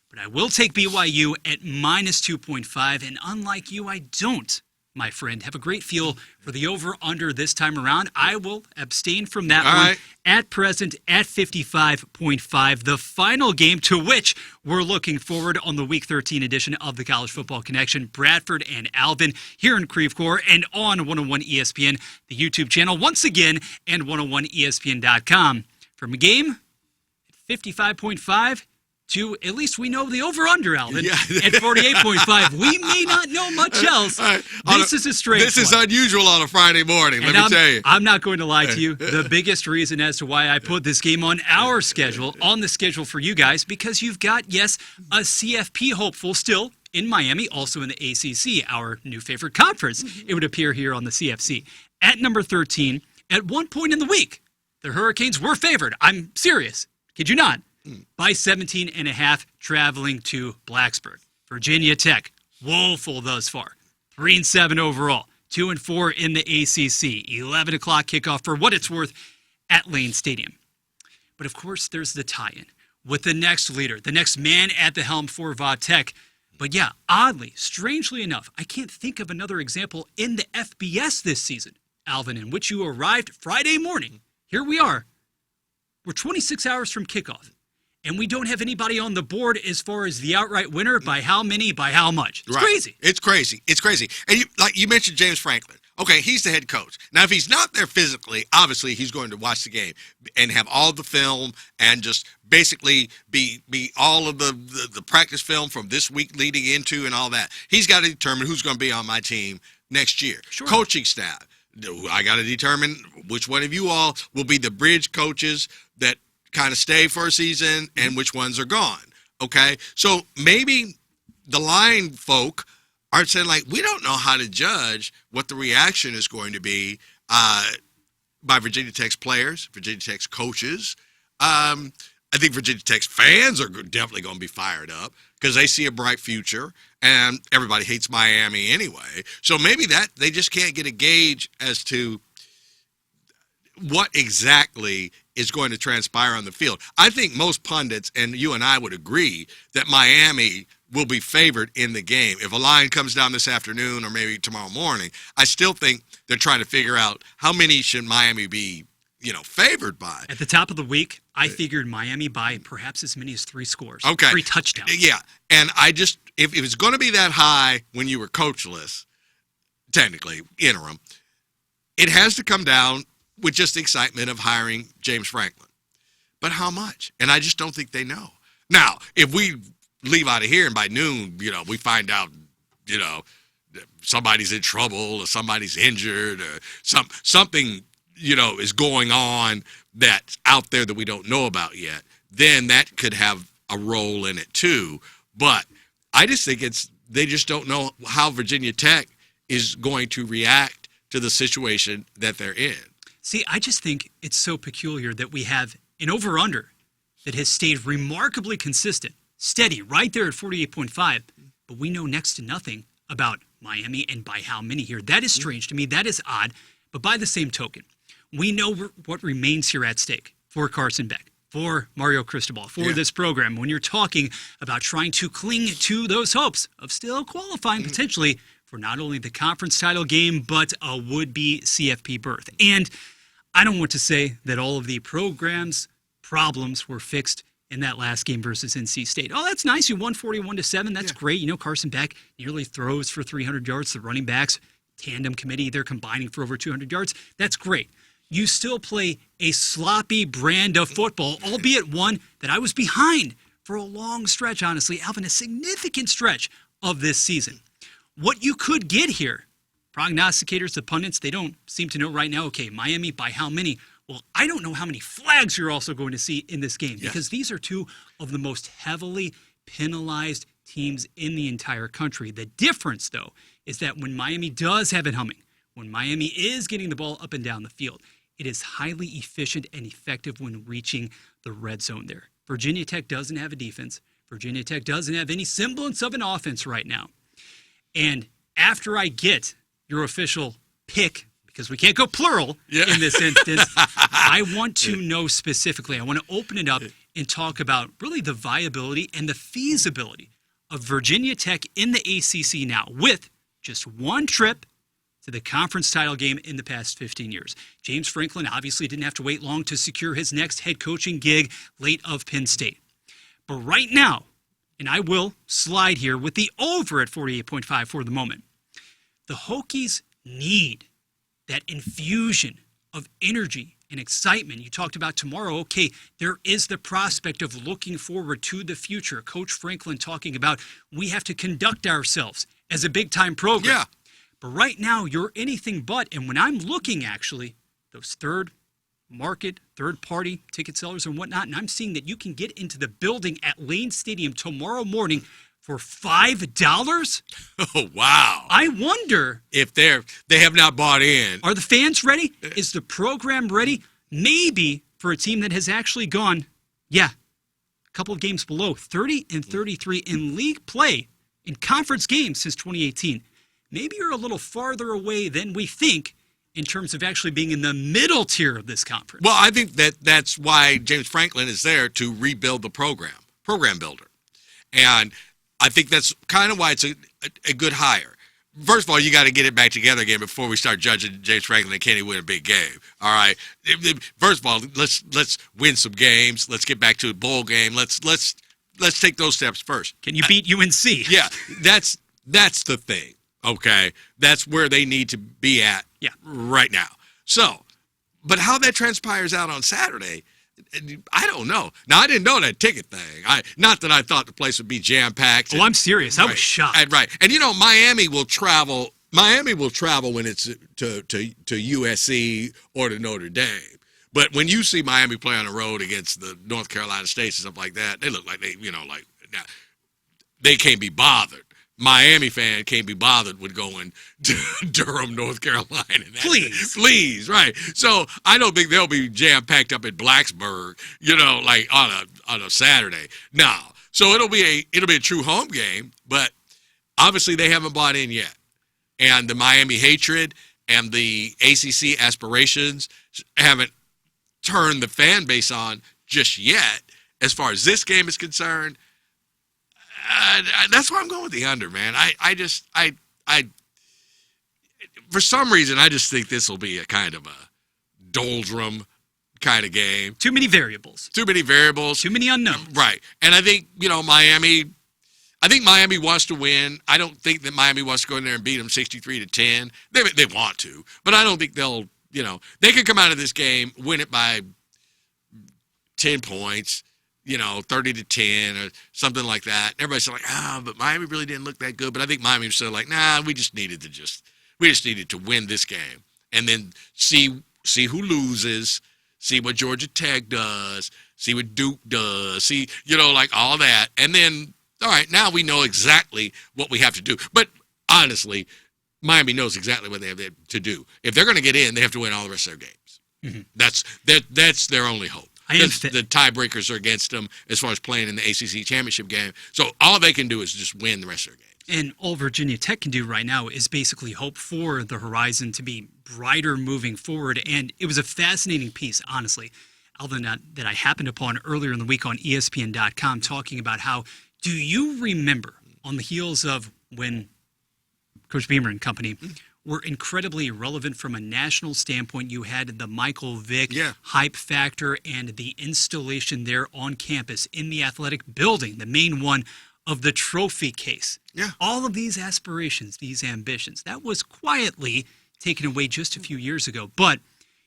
But I will take BYU at minus 2.5, and unlike you, I don't, my friend, have a great feel for the over-under this time around. I will abstain from that one right. At present at 55.5. The final game to which we're looking forward on the Week 13 edition of the College Football Connection, Bradford and Alvin here in Creve Coeur and on 101 ESPN, the YouTube channel once again, and 101ESPN.com. From a game at 55.5 to at least we know the over-under, Alvin, at 48.5. We may not know much else. Right. This is a strange This is unusual on a Friday morning, let me tell you. I'm not going to lie to you. The biggest reason as to why I put this game on our schedule, on the schedule for you guys, because you've got, yes, a CFP hopeful still in Miami, also in the ACC, our new favorite conference. It would appear here on the CFC. At number 13, at one point in the week, the Hurricanes were favored. I'm serious. Kid you not. By 17.5, traveling to Blacksburg. Virginia Tech, woeful thus far. 3-7 overall. 2-4 in the ACC. 11 o'clock kickoff for what it's worth at Lane Stadium. But of course, there's the tie-in with the next leader, the next man at the helm for Va Tech. But yeah, oddly, strangely enough, I can't think of another example in the FBS this season, Alvin, in which you arrived Friday morning. Here we are. We're 26 hours from kickoff. And we don't have anybody on the board as far as the outright winner. By how many, by how much. It's crazy. It's crazy. It's crazy. And you mentioned James Franklin. Okay, he's the head coach. Now, if he's not there physically, obviously he's going to watch the game and have all the film and just basically be all of the practice film from this week leading into and all that. He's got to determine who's going to be on my team next year. Sure. Coaching staff. I got to determine which one of you all will be the bridge coaches that kind of stay for a season and which ones are gone. Okay? So maybe the line folk are saying, like, we don't know how to judge what the reaction is going to be by Virginia Tech's players, Virginia Tech's coaches. I think Virginia Tech's fans are definitely going to be fired up because they see a bright future, and everybody hates Miami anyway. So maybe that they just can't get a gauge as to what exactly is going to transpire on the field. I think most pundits, and you and I would agree, that Miami will be favored in the game. If a line comes down this afternoon or maybe tomorrow morning, I still think they're trying to figure out how many should Miami be, favored by. At the top of the week, I figured Miami by perhaps as many as 3 scores. Okay. 3 touchdowns. Yeah. And I just, if it's going to be that high when you were coachless, technically, interim, it has to come down with just the excitement of hiring James Franklin. But how much? And I just don't think they know. Now, if we leave out of here and by noon, we find out, somebody's in trouble or somebody's injured or something, is going on that's out there that we don't know about yet, then that could have a role in it too. But I just think they just don't know how Virginia Tech is going to react to the situation that they're in. See, I just think it's so peculiar that we have an over-under that has stayed remarkably consistent, steady, right there at 48.5, but we know next to nothing about Miami and by how many here. That is strange to me. That is odd. But by the same token, we know what remains here at stake for Carson Beck, for Mario Cristobal, for this program. When you're talking about trying to cling to those hopes of still qualifying potentially for not only the conference title game, but a would-be CFP berth. And I don't want to say that all of the program's problems were fixed in that last game versus NC State. Oh, that's nice. You won 41-7. That's great. Carson Beck nearly throws for 300 yards. The running backs, tandem committee, they're combining for over 200 yards. That's great. You still play a sloppy brand of football, albeit one that I was behind for a long stretch, honestly. Alvin, a significant stretch of this season. What you could get here, prognosticators, the pundits, they don't seem to know right now, okay, Miami by how many? Well, I don't know how many flags you're also going to see in this game because these are two of the most heavily penalized teams in the entire country. The difference, though, is that when Miami does have it humming, when Miami is getting the ball up and down the field, it is highly efficient and effective when reaching the red zone there. Virginia Tech doesn't have a defense. Virginia Tech doesn't have any semblance of an offense right now. And after I get your official pick, because we can't go plural in this instance, I want to know specifically. I want to open it up and talk about really the viability and the feasibility of Virginia Tech in the ACC now with just one trip to the conference title game in the past 15 years. James Franklin obviously didn't have to wait long to secure his next head coaching gig late of Penn State. But right now, and I will slide here with the over at 48.5 for the moment, the Hokies need that infusion of energy and excitement. You talked about tomorrow. Okay, there is the prospect of looking forward to the future. Coach Franklin talking about we have to conduct ourselves as a big-time program. Yeah. But right now, you're anything but. And when I'm looking, actually, those third-party ticket sellers and whatnot, and I'm seeing that you can get into the building at Lane Stadium tomorrow morning for $5? Oh, wow. I wonder if they have not bought in. Are the fans ready? Is the program ready? Maybe for a team that has actually gone, a couple of games below, 30-33 in league play in conference games since 2018. Maybe you're a little farther away than we think in terms of actually being in the middle tier of this conference. Well, I think that's why James Franklin is there to rebuild the program builder. And I think that's kind of why it's a good hire. First of all, you got to get it back together again before we start judging James Franklin and can he win a big game. All right. First of all, let's win some games. Let's get back to a bowl game. Let's take those steps first. Can you beat UNC? Yeah, that's the thing. Okay, that's where they need to be at right now. So, but how that transpires out on Saturday, I don't know. Now, I didn't know that ticket thing. Not that I thought the place would be jam-packed. Oh, I'm serious. I was shocked. Right. And, Miami will travel when it's to USC or to Notre Dame. But when you see Miami play on the road against the North Carolina States and stuff like that, they look like they can't be bothered. Miami fan can't be bothered with going to Durham, North Carolina. Please, right. So I don't think they'll be jam-packed up in Blacksburg, like on a Saturday. No. So it'll be a true home game, but obviously they haven't bought in yet. And the Miami hatred and the ACC aspirations haven't turned the fan base on just yet. As far as this game is concerned, that's why I'm going with the under, man. I for some reason, I just think this will be a kind of a doldrum kind of game. Too many variables. Too many unknowns. Right. And I think, Miami wants to win. I don't think that Miami wants to go in there and beat them 63-10. They want to, but I don't think they'll, they could come out of this game, win it by 10 points. 30-10 or something like that. Everybody's like, but Miami really didn't look that good. But I think Miami was sort of like, we just needed to win this game and then see who loses, see what Georgia Tech does, see what Duke does, see, all that. And then, all right, now we know exactly what we have to do. But honestly, Miami knows exactly what they have to do. If they're going to get in, they have to win all the rest of their games. Mm-hmm. That's their only hope. The tiebreakers are against them as far as playing in the ACC championship game. So all they can do is just win the rest of their games. And all Virginia Tech can do right now is basically hope for the horizon to be brighter moving forward. And it was a fascinating piece, honestly, Alvin, that I happened upon earlier in the week on ESPN.com talking about how, do you remember on the heels of when Coach Beamer and company were incredibly relevant from a national standpoint? You had the Michael Vick hype factor and the installation there on campus in the athletic building, the main one of the trophy case. Yeah. All of these aspirations, these ambitions, that was quietly taken away just a few years ago. But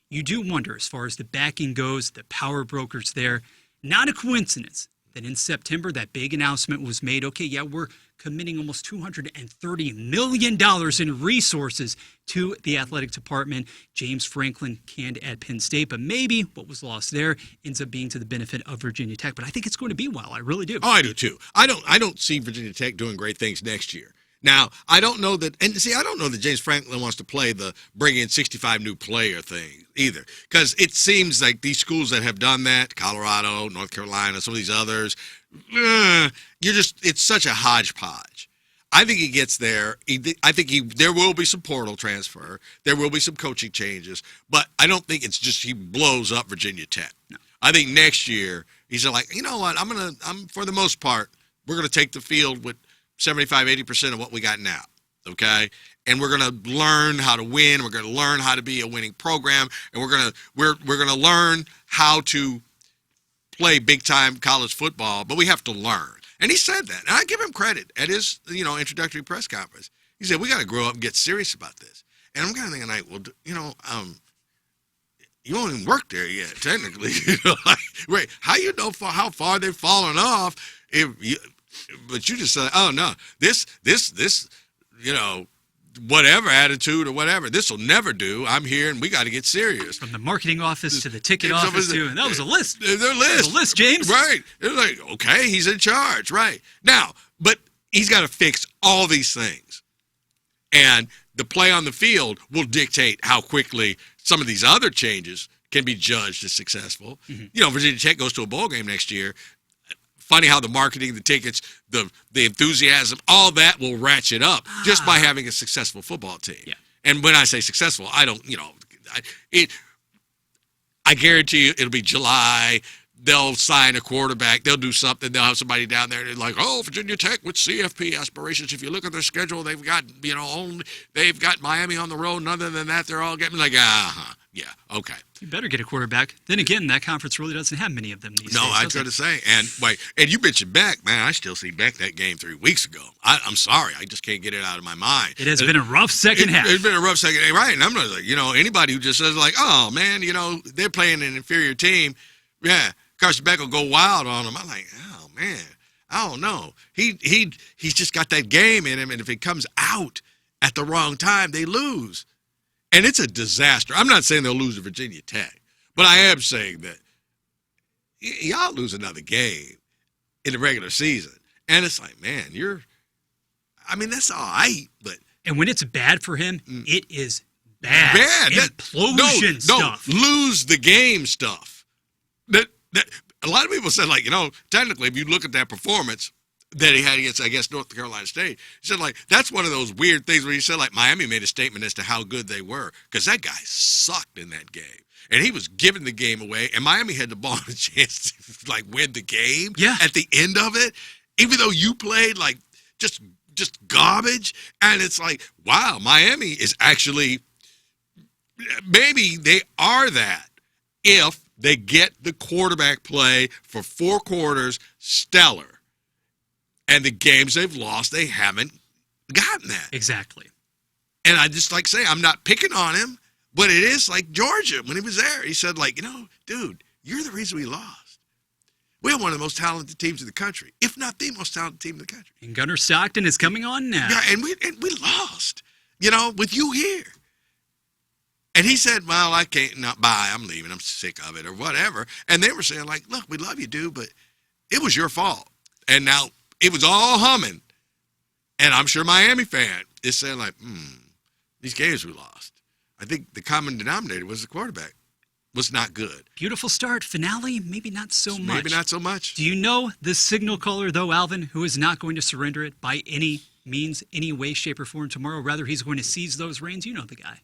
you do wonder, as far as the backing goes, the power brokers there, not a coincidence that in September that big announcement was made, okay, we're committing almost $230 million in resources to the athletic department. James Franklin canned at Penn State, but maybe what was lost there ends up being to the benefit of Virginia Tech. But I think it's going to be well. I really do. Oh, I do too. I don't see Virginia Tech doing great things next year. Now, I don't know that James Franklin wants to play the bring in 65 new player thing either, because it seems like these schools that have done that, Colorado, North Carolina, some of these others, it's such a hodgepodge. I think he gets there. There will be some portal transfer. There will be some coaching changes, but I don't think it's just he blows up Virginia Tech. No. I think next year he's like, you know what? I'm for the most part, we're going to take the field with 75-80% of what we got now, okay? And we're going to learn how to win. We're going to learn how to be a winning program, and we're going to learn how to play big-time college football, but we have to learn. And he said that. And I give him credit at his, introductory press conference. He said, we got to grow up and get serious about this. And I'm kind of thinking, like, well, you don't even work there yet, technically. Wait, how you know how far they've fallen off but you just say, oh, no, this, whatever attitude or whatever, this will never do. I'm here, and we got to get serious. From the marketing office to the ticket office and that was a list. Their list. A list, James. Right. It was like, okay, he's in charge. Right. Now, but he's got to fix all these things. And the play on the field will dictate how quickly some of these other changes can be judged as successful. Mm-hmm. Virginia Tech goes to a bowl game next year. Funny how the marketing, the tickets, the enthusiasm, all that will ratchet up just by having a successful football team. Yeah. And when I say successful, I don't, I guarantee you it'll be July. They'll sign a quarterback. They'll do something. They'll have somebody down there. They're like, oh, Virginia Tech with CFP aspirations. If you look at their schedule, they've got, they've got Miami on the road. And other than that, they're all getting like, yeah, okay. You better get a quarterback. Then again, that conference really doesn't have many of them these days. No, I was going to say. And you mentioned Beck, man. I still see Beck that game 3 weeks ago. I'm sorry. I just can't get it out of my mind. It has been a rough second half. It's been a rough second half. Right. And I'm like, anybody who just says like, oh, man, they're playing an inferior team. Yeah. Carson Beck will go wild on them. I'm like, oh, man, I don't know. He's just got that game in him, and if it comes out at the wrong time, they lose. And it's a disaster. I'm not saying they'll lose to Virginia Tech, but I am saying that y'all lose another game in the regular season. And it's like, man, that's all right, but. And when it's bad for him, it is bad. Implosion stuff. No, lose the game stuff. That a lot of people said, like, technically, if you look at that performance that he had against, I guess, North Carolina State, he said, like, that's one of those weird things where he said, like, Miami made a statement as to how good they were because that guy sucked in that game. And he was giving the game away, and Miami had the ball and a chance to, like, win the game at the end of it, even though you played, like, just garbage. And it's like, wow, Miami is actually – maybe they are that if – they get the quarterback play for 4 quarters stellar. And the games they've lost, they haven't gotten that. Exactly. And I just like say, I'm not picking on him, but it is like Georgia when he was there. He said, like, dude, you're the reason we lost. We have one of the most talented teams in the country, if not the most talented team in the country. And Gunnar Stockton is coming on now. Yeah, and we lost, with you here. And he said, well, I can't not buy. I'm leaving. I'm sick of it or whatever. And they were saying, like, look, we love you, dude, but it was your fault. And now it was all humming. And I'm sure Miami fan is saying, like, these games we lost. I think the common denominator was the quarterback was not good. Beautiful start. Finale, maybe not so much. Maybe not so much. Do you know the signal caller, though, Alvin, who is not going to surrender it by any means, any way, shape, or form tomorrow? Rather, he's going to seize those reins. You know the guy.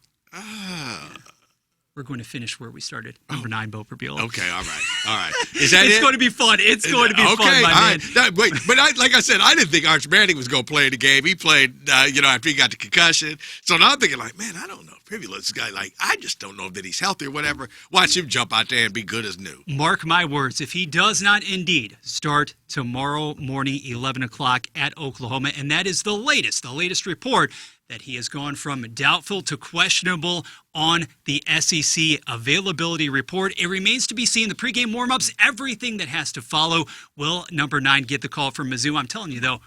We're going to finish where we started. Number 9, Beau Pribula. Okay, all right. Is that It's going to be fun. It's going to be fun, my man. Wait, but like I said, I didn't think Arch Manning was going to play the game. He played, after he got the concussion. So now I'm thinking, like, man, I don't know. Pribula's guy, like, I just don't know that he's healthy or whatever. Watch him jump out there and be good as new. Mark my words. If he does not indeed start tomorrow morning, 11 o'clock at Oklahoma, and that is the latest report, that he has gone from doubtful to questionable on the SEC availability report. It remains to be seen. The pregame warm-ups, everything that has to follow. Will number 9 get the call from Mizzou? I'm telling you, though,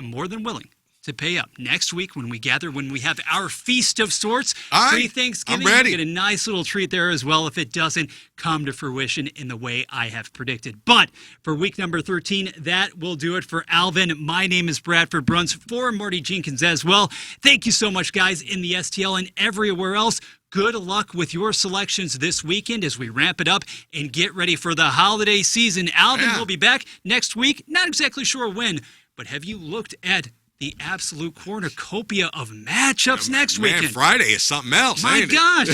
I'm more than willing to pay up next week when we gather, when we have our feast of sorts. All right, Pre-Thanksgiving, I'm ready. Get a nice little treat there as well if it doesn't come to fruition in the way I have predicted. But for week number 13, that will do it for Alvin. My name is Bradford Bruns, for Marty Jenkins as well. Thank you so much, guys, in the STL and everywhere else. Good luck with your selections this weekend as we ramp it up and get ready for the holiday season. Alvin will be back next week. Not exactly sure when, but have you looked at the absolute cornucopia of matchups next weekend? Friday is something else. My gosh.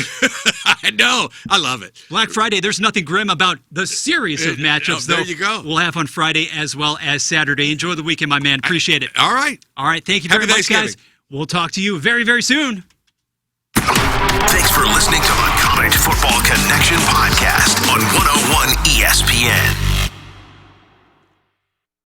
I know. I love it. Black Friday, there's nothing grim about the series of matchups, though. There you go. We'll have on Friday as well as Saturday. Enjoy the weekend, my man. Appreciate it. All right. Thank you very much, guys. We'll talk to you very, very soon. Thanks for listening to the College Football Connection podcast.